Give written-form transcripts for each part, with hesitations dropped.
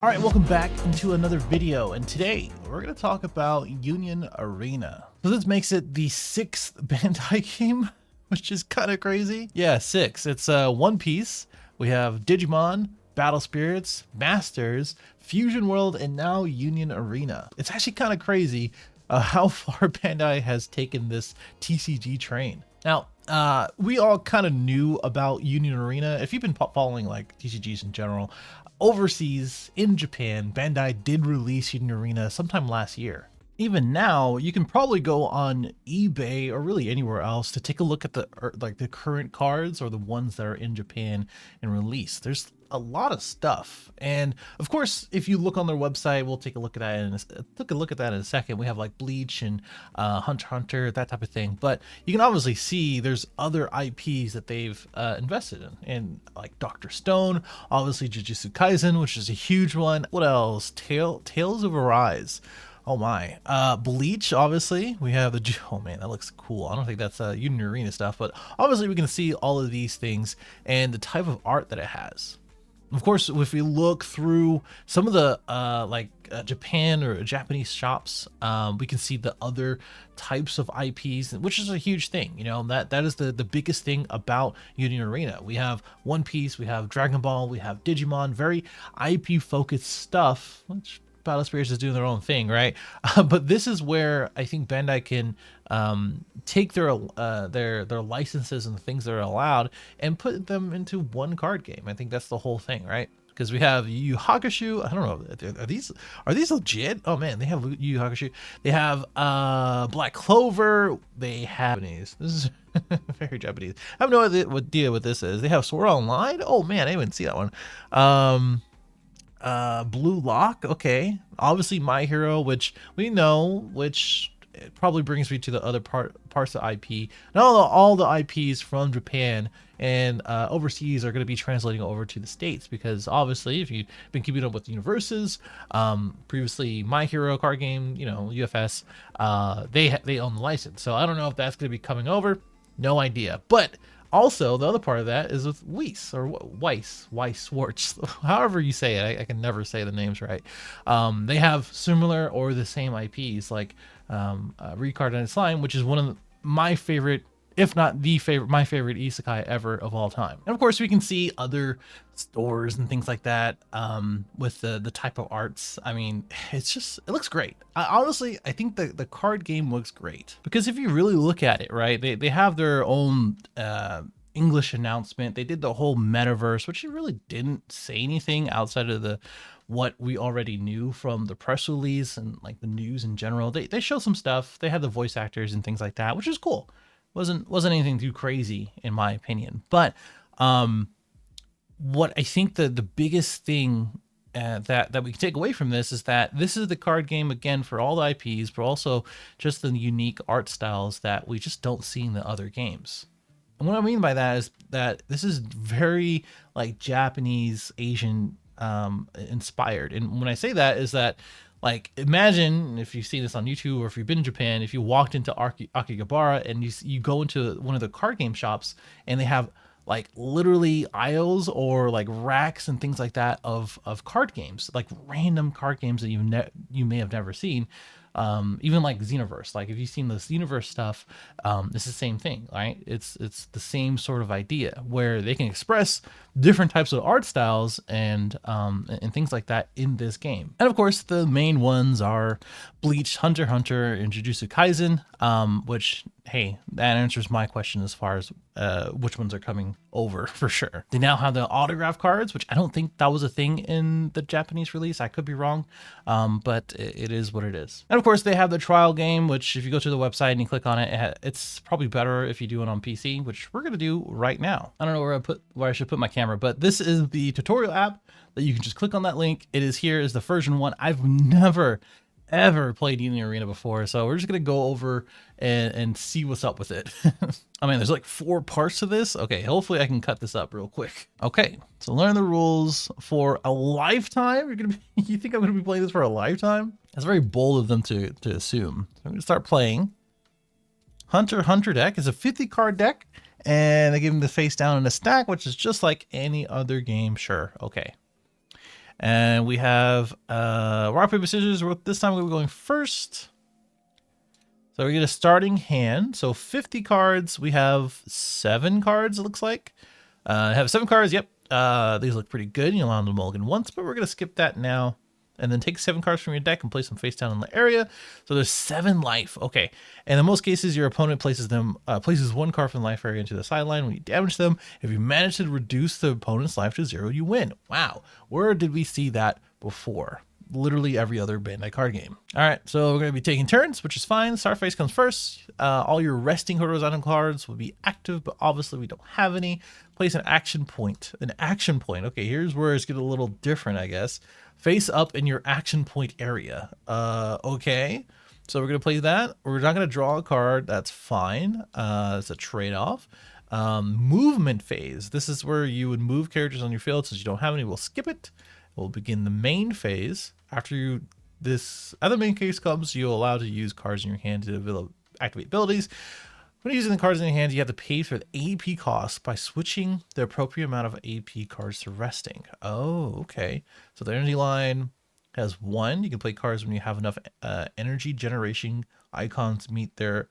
All right, welcome back into another video, and today we're going to talk about Union Arena. So this makes it the 6th Bandai game, which is kind of crazy. Yeah, 6. It's One Piece. We have Digimon, Battle Spirits, Masters, Fusion World, and now Union Arena. It's actually kind of crazy how far Bandai has taken this TCG train. Now, we all kind of knew about Union Arena. If you've been following like TCGs in general, overseas in Japan, Bandai did release Union Arena sometime last year. Even now, you can probably go on eBay or really anywhere else to take a look at the current cards or the ones that are in Japan and released. There's a lot of stuff, and of course, if you look on their website, we'll take a look at that in a second. We have like Bleach and Hunter x Hunter, that type of thing. But you can obviously see there's other IPs that they've invested in, and like Dr. Stone, obviously Jujutsu Kaisen, which is a huge one. What else? Tales of Arise. Oh my. Bleach, obviously. We have the... Oh man, that looks cool. I don't think that's Union Arena stuff, but obviously we can see all of these things and the type of art that it has. Of course, if we look through some of the Japan or Japanese shops, we can see the other types of IPs, which is a huge thing. You know, that is the biggest thing about Union Arena. We have One Piece, we have Dragon Ball, we have Digimon, very IP focused stuff, which Battle Spirits is doing their own thing, right? But this is where I think Bandai can take their licenses and the things that are allowed and put them into one card game. I think that's the whole thing, right? Because we have Yu Yu Hakusho. I don't know, are these legit? Oh man, they have Yu Yu Hakusho. They have Black Clover. They have Japanese. This is very Japanese. I have no idea what this is. They have Sword Online. Oh man, I didn't see that one. Blue Lock, okay. Obviously My Hero, which we know, which it probably brings me to the other parts of IP. Now all the IPs from Japan and overseas are going to be translating over to the States, because obviously if you've been keeping up with universes, previously My Hero card game, you know, UFS, they own the license. So I don't know if that's going to be coming over. No idea. But also, the other part of that is with Weiss Schwartz, however you say it. I can never say the names right. They have similar or the same IPs, like Recard and Slime, which is one of my favorite, if not the favorite, my favorite isekai ever of all time. And of course, we can see other stores and things like that with the type of arts. I mean, it looks great. Honestly, I think the card game looks great, because if you really look at it, right, they have their own English announcement. They did the whole metaverse, which really didn't say anything outside of what we already knew from the press release and like the news in general. They show some stuff. They had the voice actors and things like that, which is cool. Wasn't anything too crazy in my opinion. But what I think the biggest thing that we can take away from this is that this is the card game again for all the IPs, but also just the unique art styles that we just don't see in the other games. And what I mean by that is that this is very like Japanese, Asian inspired. And when I say that is that, like, imagine if you've seen this on YouTube or if you've been in Japan, if you walked into Akihabara and you go into one of the card game shops and they have like literally aisles or like racks and things like that of card games, like random card games that you may have never seen. Even like Xenoverse, like if you've seen the Xenoverse stuff, it's the same thing, right? It's the same sort of idea where they can express different types of art styles and things like that in this game. And of course, the main ones are Bleach, Hunter x Hunter, and Jujutsu Kaisen, which, hey, that answers my question as far as which ones are coming over for sure. They now have the autograph cards, which I don't think that was a thing in the Japanese release. I could be wrong, but it is what it is. And of course, they have the trial game, which if you go to the website and you click on it, it's probably better if you do it on PC, which we're going to do right now. I don't know where I should put my camera, but this is the tutorial app that you can just click on that link. It is here is the version 1. I've never ever played Union Arena before, so we're just gonna go over and see what's up with it. I mean, there's like 4 parts to this. Okay, hopefully I can cut this up real quick. Okay, so learn the rules for a lifetime. You think I'm gonna be playing this for a lifetime? That's very bold of them to assume. So I'm gonna start playing. Hunter x Hunter deck is a 50 card deck, and they give him the face down in a stack, which is just like any other game. Sure, okay. And we have rock, paper, scissors. This time we're going first. So we get a starting hand. So 50 cards. We have 7 cards, it looks like. I have 7 cards. Yep. These look pretty good. You allow them to mulligan once, but we're going to skip that now. And then take 7 cards from your deck and place them face down in the area. So there's 7 life. Okay. And in most cases, your opponent places 1 card from the life area into the sideline when you damage them. If you manage to reduce the opponent's life to 0, you win. Wow. Where did we see that before? Literally every other Bandai card game. All right, so we're going to be taking turns, which is fine. Start phase comes first. All your resting horizontal cards will be active, but obviously we don't have any. Place an action point. An action point. Okay, here's where it's getting a little different, I guess. Face up in your action point area. Okay, so we're going to play that. We're not going to draw a card. That's fine. It's a trade-off. Movement phase. This is where you would move characters on your field. Since you don't have any, we'll skip it. We'll begin the main phase. After this other main phase comes, you're allowed to use cards in your hand to activate abilities. When using the cards in your hand, you have to pay for the AP cost by switching the appropriate amount of AP cards to resting. Oh, okay. So the energy line has 1. You can play cards when you have enough energy generation icons meet their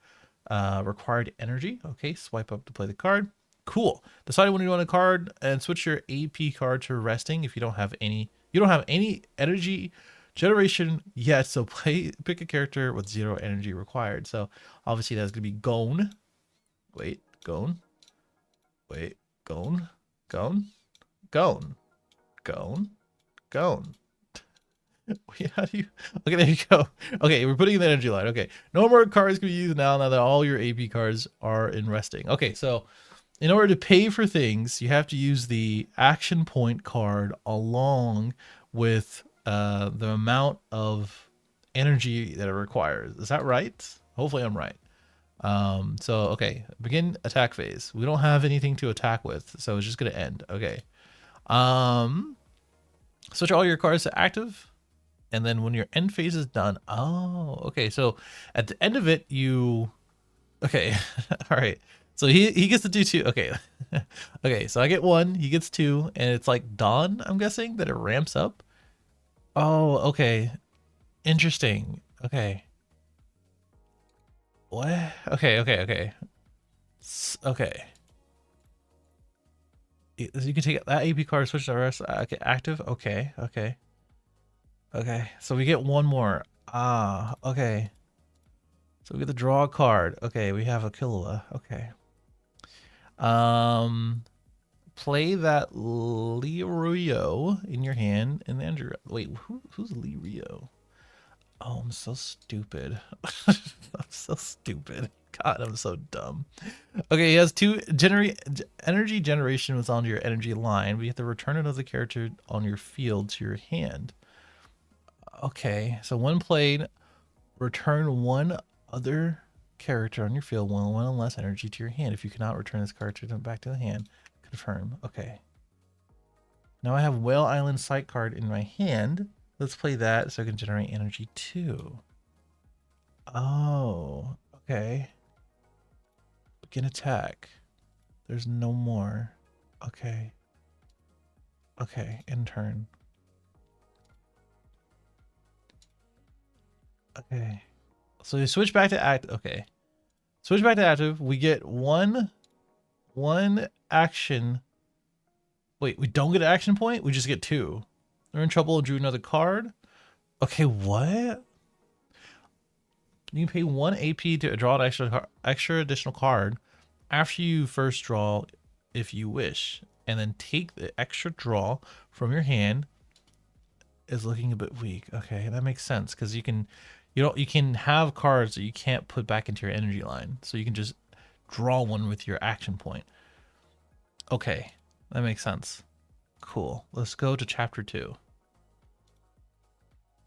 required energy. Okay, swipe up to play the card. Cool. Decide when you want a card and switch your AP card to resting if you don't have any. You don't have any energy generation yet, so pick a character with 0 energy required. So obviously that's gonna be Gone. Wait, Gone. Wait, Gone. Gone. Gone. Gone. Gone. Wait, how do you? Okay, there you go. Okay, we're putting in the energy line. Okay, no more cards can be used now that all your AP cards are in resting. Okay, so in order to pay for things, you have to use the action point card along with the amount of energy that it requires. Is that right? Hopefully I'm right. So, okay, begin attack phase. We don't have anything to attack with, so it's just going to end. Okay. Switch all your cards to active, and then when your end phase is done, oh, okay, so at the end of it, okay, all right. So he gets to do 2. Okay. Okay, so I get 1, he gets 2, and it's like dawn, I'm guessing, that it ramps up. Oh, okay. Interesting. Okay. What? Okay. Okay. You can take that AP card, switch to the rest. Okay, active. Okay. So we get 1 more. Ah, okay. So we get the draw card. Okay, we have a Killua. Okay. Play that Lirio in your hand and then wait, who's Lirio? Oh, I'm so stupid. I'm so stupid. God, I'm so dumb. Okay, he has 2 energy generation was on your energy line, but you have to return another character on your field to your hand. Okay, so when played, return 1 other character on your field, 1 less energy to your hand. If you cannot return this character back to the hand, confirm. Okay. Now I have Whale Island sight card in my hand. Let's play that so I can generate energy too. Oh, okay. Begin attack. There's no more. Okay. Okay, in turn. Okay. So you switch back to act. Okay. Switch back to active. We get one action. Wait, we don't get an action point? We just get 2. They're in trouble and drew another card. Okay, what? You can pay 1 AP to draw an extra additional card after you first draw if you wish. And then take the extra draw from your hand. Is looking a bit weak. Okay, that makes sense because you can have cards that you can't put back into your energy line. So you can just draw 1 with your action point. Okay, that makes sense. Cool. Let's go to chapter 2.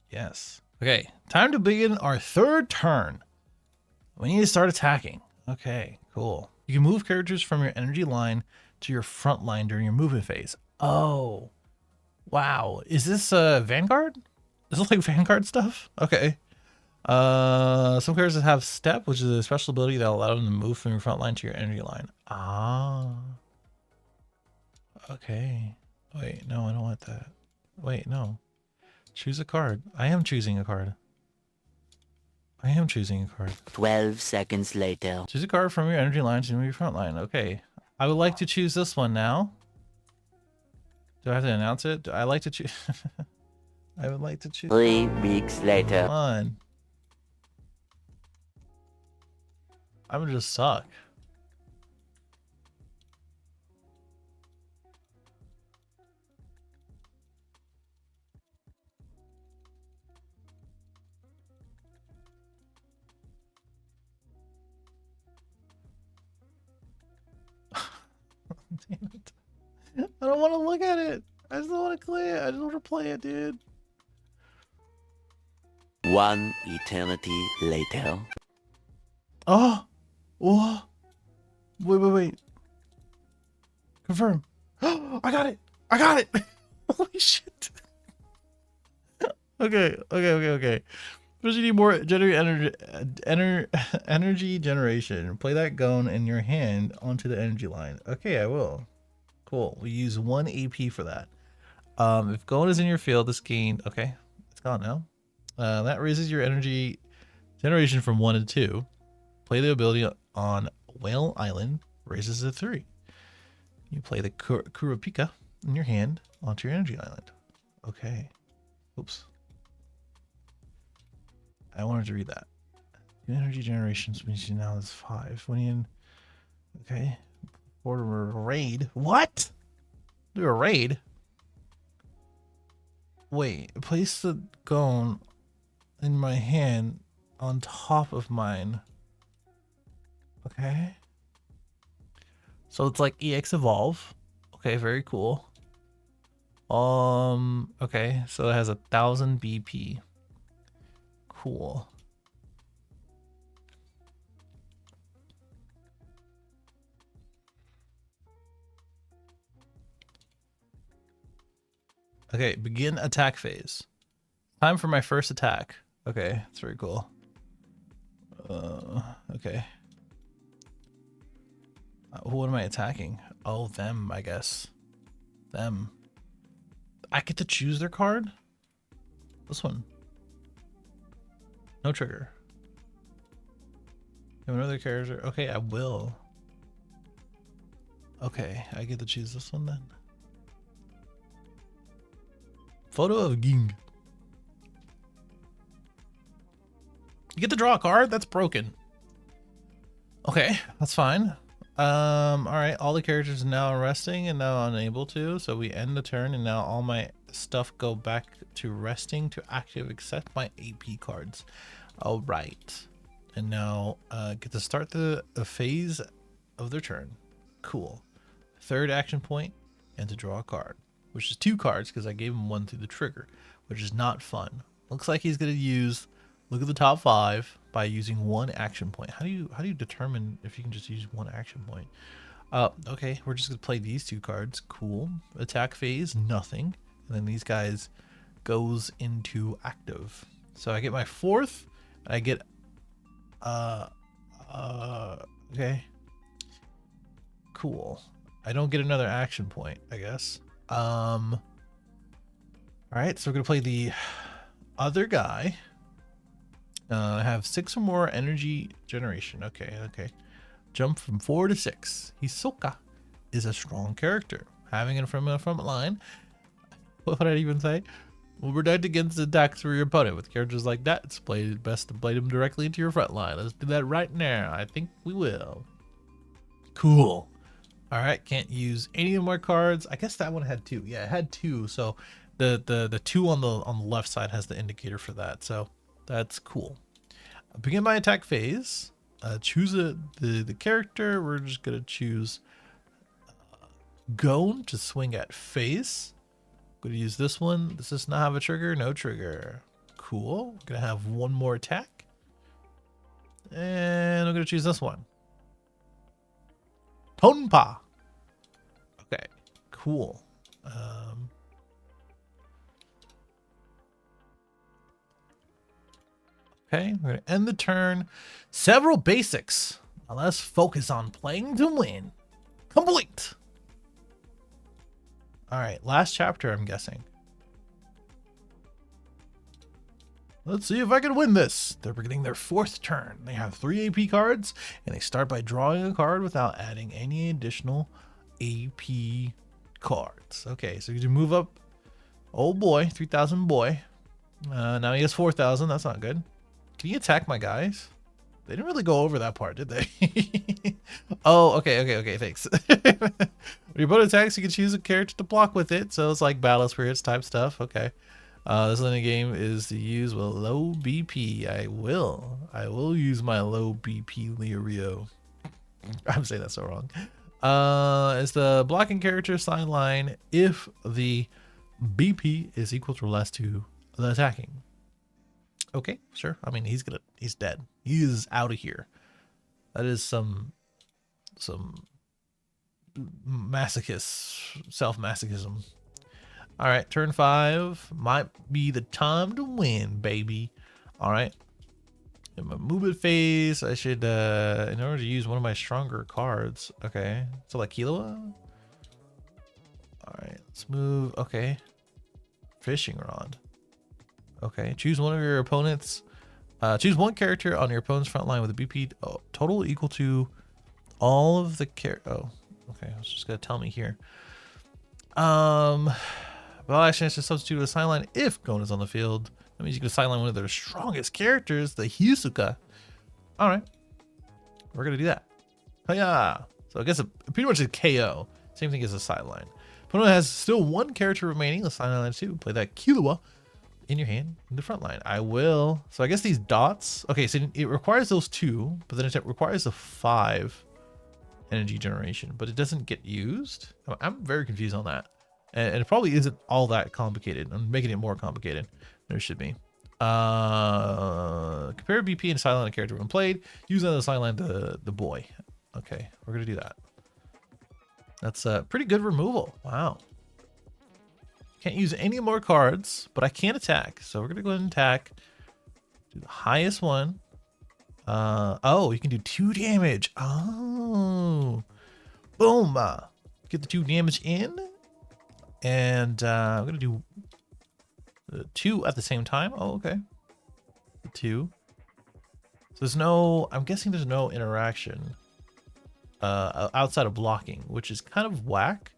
Yes. Okay, time to begin our 3rd turn. We need to start attacking. Okay, cool. You can move characters from your energy line to your front line during your movement phase. Oh, wow. Is this Vanguard? Is this like Vanguard stuff? Okay. Some characters have step, which is a special ability that allows them to move from your front line to your energy line. Ah. Okay. Wait, no, I don't want that. Wait, no. Choose a card. I am choosing a card. I am choosing a card. 12 seconds later. Choose a card from your energy line to your front line. Okay. I would like to choose this one now. Do I have to announce it? I like to choose. I would like to choose. 3 weeks later. Come on. I would just suck. Damn it. I don't want to look at it. I just don't want to play it. I just want to play it, dude. 1 eternity later. Oh. Whoa. Wait. Confirm. I got it. I got it. Holy shit. Okay. First, you need more energy generation. Play that gone in your hand onto the energy line. Okay, I will. Cool. We use 1 AP for that. If gone is in your field, this gain. Okay, it's gone now. That raises your energy generation from 1 to 2. Play the ability on Whale Island, raises it 3. You play the Kurapika in your hand onto your energy island. Okay. Oops. I wanted to read that. Energy generation species now is 5. When you okay. Order a raid. What? Do a raid? Wait, place the gone in my hand on top of mine. Okay. So it's like EX evolve. Okay, very cool. Okay, so it has 1,000 BP. Cool. Okay, begin attack phase. Time for my first attack. Okay, that's very cool. Okay. What am I attacking? Oh, them, I guess. Them. I get to choose their card? This one. No trigger. Have another character. Okay, I will. Okay, I get to choose this one then. Photo of Ging. You get to draw a card? That's broken. Okay, that's fine. Alright, all the characters are now resting and now unable to, so we end the turn and now all my stuff go back to resting to active except my AP cards. Alright. And now get to start the phase of their turn. Cool. Third action point and to draw a card, which is 2 cards because I gave him 1 through the trigger, which is not fun. Looks like he's gonna use look at the top 5 by using 1 action point. How do you determine if you can just use 1 action point? Okay, we're just gonna play these 2 cards. Cool. Attack phase, nothing. And then these guys goes into active. So I get my 4th. I get okay. Cool. I don't get another action point, I guess. All right, so we're gonna play the other guy. I have 6 or more energy generation. Okay. Jump from 4 to 6. Hisoka is a strong character. Having it from a front line. What would I even say? Will protect against attacks from your opponent. With characters like that, it's best to play them directly into your front line. Let's do that right now. I think we will. Cool. All right, can't use any of my cards. I guess that one had 2. Yeah, it had 2. So the 2 on the left side has the indicator for that. So that's cool. I'll begin my attack phase. Choose the character. We're just gonna choose Gone to swing at face. I'm gonna use this one. Does this not have a trigger? No trigger. Cool. We're gonna have 1 more attack. And I'm gonna choose this one. Tonpa. Okay, cool. Okay, we're gonna end the turn. Several basics. Now let's focus on playing to win. Complete. All right, last chapter, I'm guessing. Let's see if I can win this. They're beginning their 4th turn. They have 3 AP cards, and they start by drawing a card without adding any additional AP cards. Okay, so you can move up. Oh boy, 3,000 boy. Now he has 4,000. That's not good. Can you attack my guys? They didn't really go over that part, did they? Oh, okay, thanks. When your opponent attacks, you can choose a character to block with it. So it's like Battle Spirits type stuff. Okay. This landing game is to use with low BP. I will use my low BP Leorio. I'm saying that so wrong. It's the blocking character sideline if the BP is equal to or less to the attacking. Okay, sure. I mean, he's dead. He is out of here. That is some masochist, self-masochism. All right, turn 5 might be the time to win, baby. All right. In my movement phase, I should, in order to use one of my stronger cards. Okay, so like Killua. All right, let's move. Okay, fishing rod. Okay, choose one of your opponents. Choose one character on your opponent's front line with a BP total equal to all of the Oh, okay. It's just gonna tell me here. Well, actually, I should substitute a sideline if Gon is on the field. That means you can sideline one of their strongest characters, the Hyusuka. All right, we're gonna do that. Oh yeah. So I guess it pretty much is KO. Same thing as a sideline. Opponent has still 1 character remaining. The sideline 2. Play that Killua in your hand in the front line. I will. So I guess these dots. Okay, so it requires those 2, but then it requires a 5 energy generation, but it doesn't get used. I'm very confused on that. And it probably isn't all that complicated. I'm making it more complicated than it should be. Compare BP and sideline a character when played. Use on the sideline the boy. Okay, we're gonna do that. That's a pretty good removal. Wow. Can't use any more cards, but I can attack. So we're gonna go ahead and attack. Do the highest one. Oh, you can do 2 damage. Oh, boom. Get the 2 damage in. And I'm gonna do 2 at the same time. Oh, okay. 2. So there's no, I'm guessing there's no interaction outside of blocking, which is kind of whack.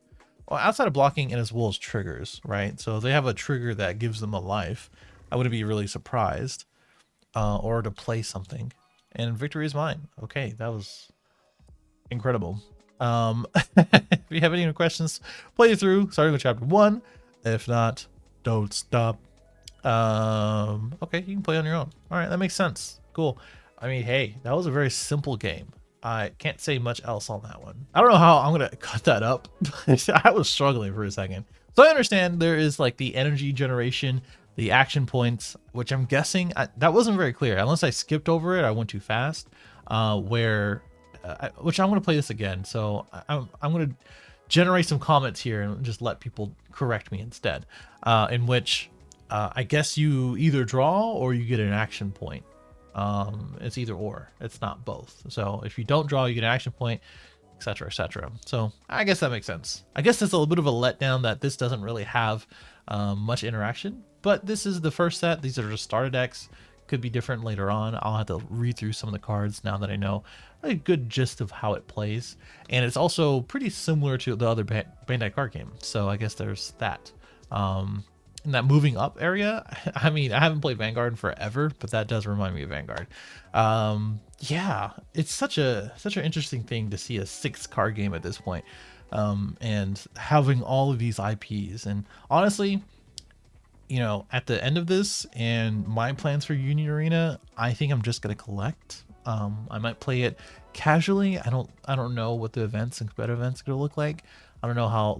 Well, outside of blocking and as well as triggers, right? So if they have a trigger that gives them a life, I wouldn't be really surprised. Or to play something. And victory is mine. Okay, that was incredible. If you have any questions, play through, starting with chapter 1. If not, don't stop. Okay, you can play on your own. All right, that makes sense. Cool. I mean, hey, that was a very simple game. I can't say much else on that one. I don't know how I'm gonna cut that up. I was struggling for a second. So I understand there is like the energy generation, the action points, which I'm guessing that wasn't very clear. Unless I skipped over it, I went too fast. Which I'm going to play this again. So I'm going to generate some comments here and just let people correct me instead. In which I guess you either draw or you get an action point. It's either or. It's not both. So if you don't draw, you get an action point, etc., etc. So I guess that makes sense. I guess it's a little bit of a letdown that this doesn't really have much interaction. But this is the first set. These are just starter decks. Could be different later on. I'll have to read through some of the cards now that I know a good gist of how it plays. And it's also pretty similar to the other Bandai card game. So I guess there's that. In that moving up area, I mean, I haven't played Vanguard in forever, but that does remind me of Vanguard. Yeah, it's such an interesting thing to see a 6 card game at this point. And having all of these IPs. And honestly, you know, at the end of this and my plans for Union Arena, I think I'm just gonna collect. I might play it casually. I don't know what the events and competitive events are gonna look like. I don't know how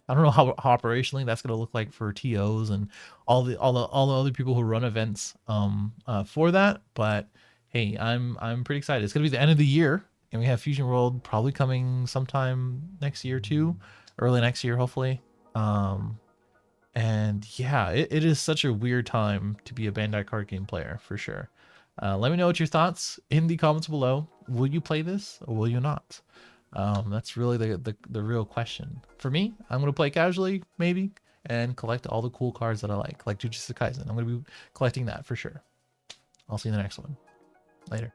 how operationally that's gonna look like for TOs and all the other people who run events for that. But hey, I'm pretty excited. It's gonna be the end of the year, and we have Fusion World probably coming sometime next year too, early next year hopefully. And yeah, it is such a weird time to be a Bandai card game player for sure. Let me know what your thoughts in the comments below. Will you play this or will you not? That's really the real question. For me, I'm going to play casually, maybe. and collect all the cool cards that I like Jujutsu Kaisen. I'm going to be collecting that for sure. I'll see you in the next one. Later.